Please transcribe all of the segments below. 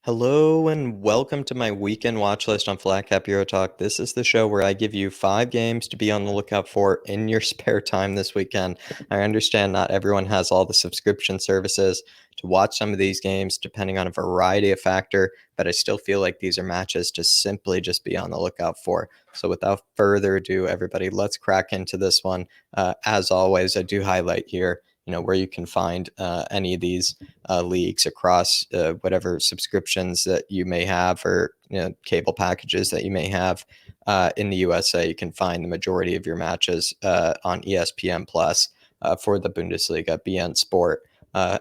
Hello and welcome to my weekend watch list on Flatcapeurotalk. This is the show where I give you 5 games to be on the lookout for in your spare time this weekend. I understand not everyone has all the subscription services to watch some of these games depending on a variety of factor, but I still feel like these are matches to simply just be on the lookout for. So without further ado, everybody, let's crack into this one. As always, I do highlight here where you can find any of these leagues across whatever subscriptions that you may have or cable packages that you may have in the USA. You can find the majority of your matches on ESPN Plus for the Bundesliga, BN Sport,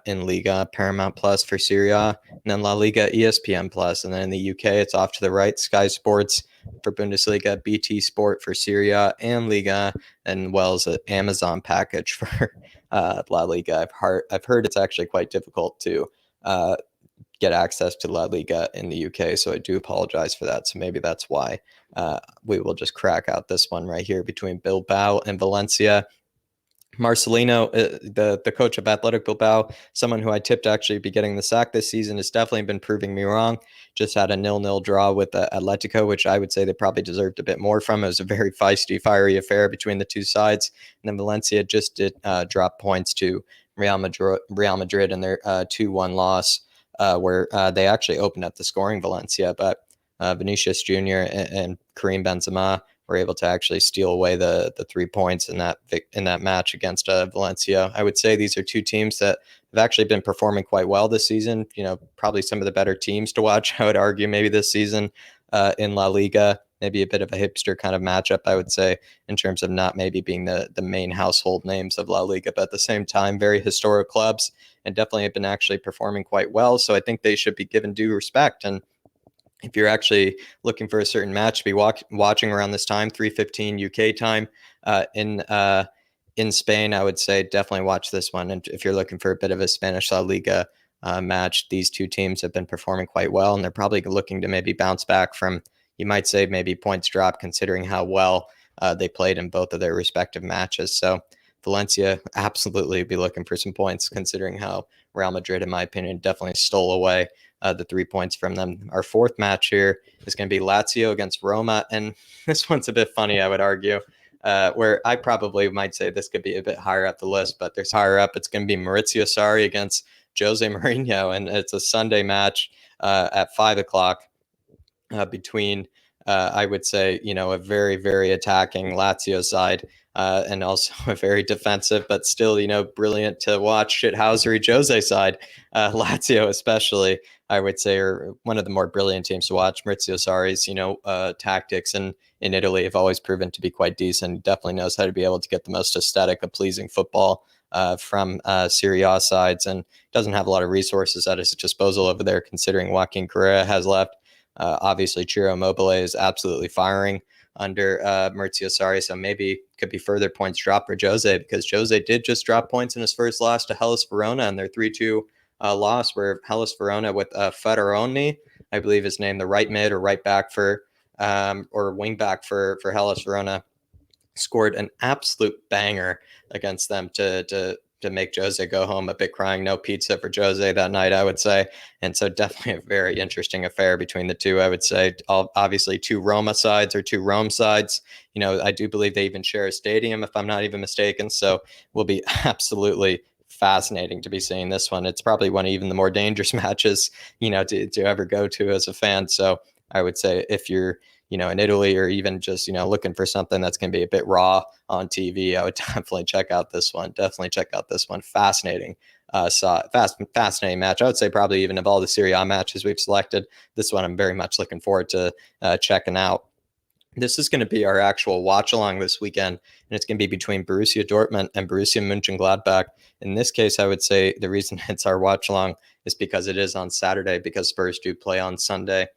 in Liga, Paramount Plus for Serie A, and then LaLiga, ESPN Plus. And then in the UK, it's off to the right, Sky Sports for Bundesliga, BT Sport for Serie A and Liga, and Wells an Amazon package for La Liga. I've heard it's actually quite difficult to get access to La Liga in the UK, so I do apologize for that. So maybe that's why we will just crack out this one right here between Bilbao and Valencia. Marcelino, the coach of Athletic Bilbao, someone who I tipped to actually be getting the sack this season, has definitely been proving me wrong. Just had a 0-0 draw with Atletico, which I would say they probably deserved a bit more from. It was a very feisty, fiery affair between the two sides. And then Valencia just did drop points to Real Madrid in their 2-1 loss, where they actually opened up the scoring, Valencia, but Vinicius Jr. and Karim Benzema were able to actually steal away the 3 points in that match against Valencia. I would say these are two teams that have actually been performing quite well this season. Probably some of the better teams to watch, I would argue, maybe this season in La Liga. Maybe a bit of a hipster kind of matchup, I would say, in terms of not maybe being the main household names of La Liga, but at the same time, very historic clubs and definitely have been actually performing quite well. So I think they should be given due respect. And if you're actually looking for a certain match to be watching around this time, 3:15 UK time in Spain, I would say definitely watch this one. And if you're looking for a bit of a Spanish La Liga match, these two teams have been performing quite well, and they're probably looking to maybe bounce back from, you might say, maybe points drop, considering how well they played in both of their respective matches. So Valencia absolutely be looking for some points, considering how Real Madrid, in my opinion, definitely stole away the 3 points from them. Our fourth match here is going to be Lazio against Roma. And this one's a bit funny, I would argue, where I probably might say this could be a bit higher up the list, but there's higher up. It's going to be Maurizio Sarri against Jose Mourinho. And it's a Sunday match at 5 o'clock between, I would say, a very, very attacking Lazio side. And also a very defensive, but still, brilliant to watch shithousery Jose side. Lazio, especially, I would say, are one of the more brilliant teams to watch. Maurizio Sarri's, tactics in Italy have always proven to be quite decent. He definitely knows how to be able to get the most aesthetic of pleasing football from Serie A sides, and doesn't have a lot of resources at his disposal over there, considering Joaquin Correa has left. Obviously, Ciro Immobile is absolutely firing under Maurizio Sarri, so maybe could be further points drop for Jose, because Jose did just drop points in his first loss to Hellas Verona, and their 3-2 loss, where Hellas Verona with Federoni, I believe is named the right mid or right back for or wing back for Hellas Verona, scored an absolute banger against them to make Jose go home a bit crying. No pizza for Jose that night, I would say. And so definitely a very interesting affair between the two, I would say. Obviously, two Roma sides or two Rome sides. I do believe they even share a stadium, if I'm not even mistaken. So will be absolutely fascinating to be seeing this one. It's probably one of even the more dangerous matches, to ever go to as a fan. So I would say if you're in Italy, or even just, looking for something that's going to be a bit raw on TV, I would definitely check out this one. Fascinating, fascinating match. I would say probably even of all the Serie A matches we've selected, this one I'm very much looking forward to checking out. This is going to be our actual watch along this weekend, and it's going to be between Borussia Dortmund and Borussia Mönchengladbach. In this case, I would say the reason it's our watch along is because it is on Saturday, because Spurs do play on Sunday.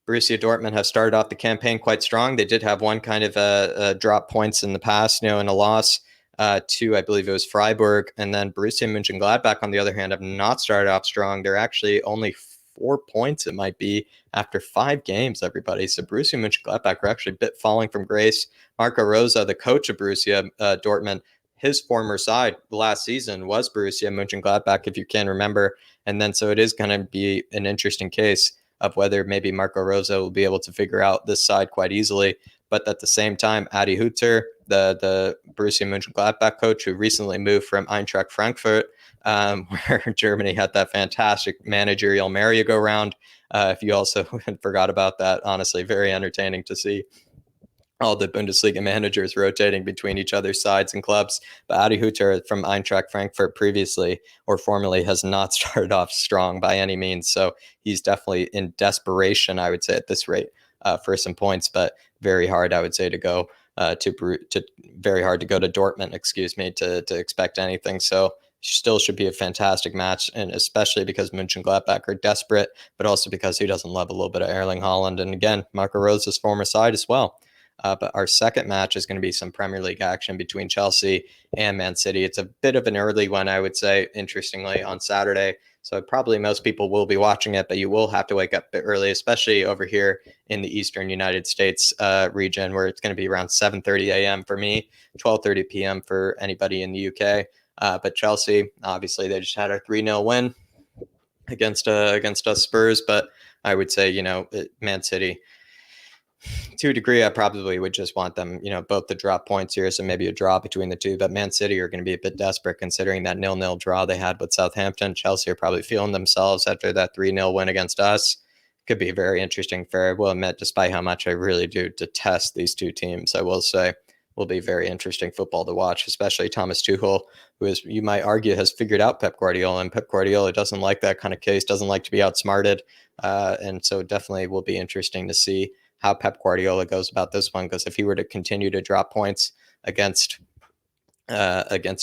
Borussia Dortmund have started off the campaign quite strong. They did have one kind of drop points in the past, in a loss to, I believe it was Freiburg. And then Borussia Mönchengladbach, on the other hand, have not started off strong. They're actually only 4 points, it might be, after 5 games, everybody. So Borussia Mönchengladbach are actually a bit falling from grace. Marco Rosa, the coach of Borussia Dortmund, his former side last season was Borussia Mönchengladbach, if you can remember. And then so it is going to be an interesting case of whether maybe Marco Rose will be able to figure out this side quite easily. But at the same time, Adi Hütter, the Borussia Mönchengladbach coach who recently moved from Eintracht Frankfurt, where Germany had that fantastic managerial merry-go-round. If you also forgot about that, honestly, very entertaining to see all the Bundesliga managers rotating between each other's sides and clubs. But Adi Hütter from Eintracht Frankfurt previously or formerly has not started off strong by any means. So he's definitely in desperation, I would say, at this rate for some points, but very hard, I would say, to go to very hard to go to Dortmund, to expect anything. So still should be a fantastic match, and especially because Mönchengladbach are desperate, but also because who doesn't love a little bit of Erling Haaland? And again, Marco Rose's former side as well. But our second match is going to be some Premier League action between Chelsea and Man City. It's a bit of an early one, I would say, interestingly, on Saturday. So probably most people will be watching it, but you will have to wake up a bit early, especially over here in the eastern United States region, where it's going to be around 7:30 a.m. for me, 12:30 p.m. for anybody in the UK. But Chelsea, obviously, they just had a 3-0 win against us Spurs. But I would say, Man City, to a degree, I probably would just want them, both to drop points here. So maybe a draw between the two. But Man City are going to be a bit desperate considering that 0-0 draw they had with Southampton. Chelsea are probably feeling themselves after that 3-0 win against us. Could be a very interesting affair. I will admit, despite how much I really do detest these two teams, I will say will be very interesting football to watch, especially Thomas Tuchel, who is, you might argue, has figured out Pep Guardiola, and Pep Guardiola doesn't like that kind of case, doesn't like to be outsmarted. And so definitely will be interesting to see how Pep Guardiola goes about this one, because if he were to continue to drop points against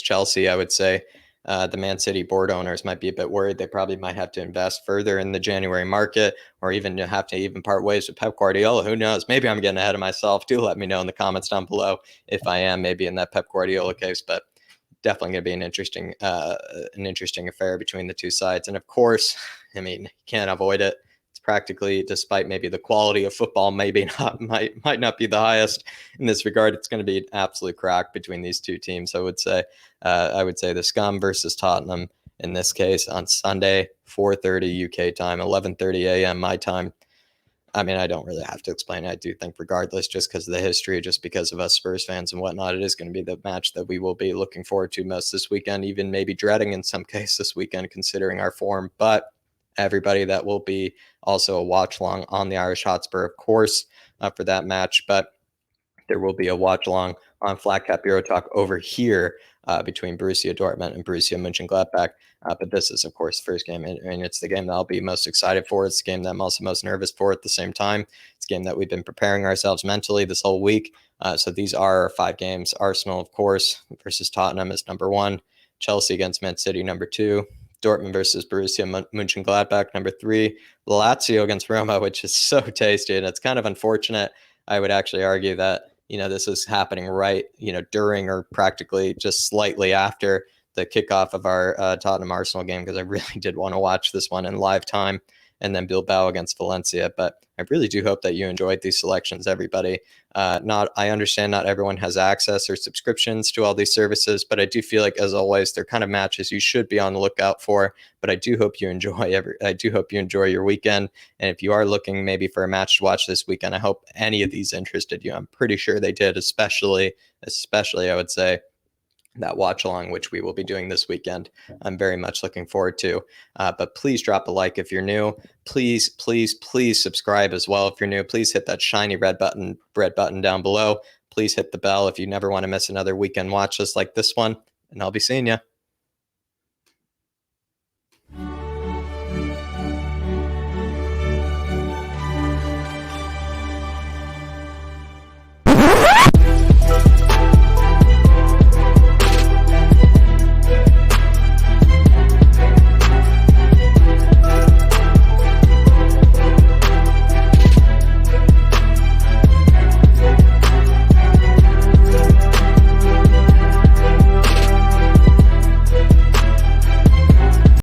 Chelsea, I would say the Man City board owners might be a bit worried. They probably might have to invest further in the January market, or even have to part ways with Pep Guardiola. Who knows? Maybe I'm getting ahead of myself. Do let me know in the comments down below if I am maybe in that Pep Guardiola case, but definitely going to be an interesting affair between the two sides. And of course, I mean, you can't avoid it. Practically, despite maybe the quality of football might not be the highest in this regard, it's going to be an absolute crack between these two teams. I would say the Scum versus Tottenham in this case on Sunday, 4:30 UK time, 11:30 a.m. my time. I mean, I don't really have to explain. I do think, regardless, just because of the history, just because of us Spurs fans and whatnot, it is going to be the match that we will be looking forward to most this weekend, even maybe dreading in some case this weekend, considering our form. But everybody, that will be also a watch long on the Irish Hotspur, of course, for that match. But there will be a watch along on Flatcap Talk over here between Borussia Dortmund and Borussia Mönchengladbach. But this is, of course, the first game, and it's the game that I'll be most excited for. It's the game that I'm also most nervous for at the same time. It's a game that we've been preparing ourselves mentally this whole week. So these are our 5 games. Arsenal, of course, versus Tottenham is number 1. Chelsea against Man City, number 2. Dortmund versus Borussia Mönchengladbach, number 3. LAZIO against Roma, which is so tasty, and it's kind of unfortunate. I would actually argue that this is happening right, during or practically just slightly after the kickoff of our Tottenham Arsenal game, because I really did want to watch this one in live time, and then Bilbao against Valencia. But I really do hope that you enjoyed these selections, everybody. I understand not everyone has access or subscriptions to all these services, but I do feel like, as always, they're kind of matches you should be on the lookout for. But I do hope you enjoy your weekend. And if you are looking maybe for a match to watch this weekend, I hope any of these interested you. I'm pretty sure they did, especially I would say that watch along, which we will be doing this weekend. I'm very much looking forward to. But please drop a like if you're new. Please subscribe as well if you're new. Please hit that shiny red button down below. Please hit the bell if you never want to miss another weekend watch list like this one. And I'll be seeing you.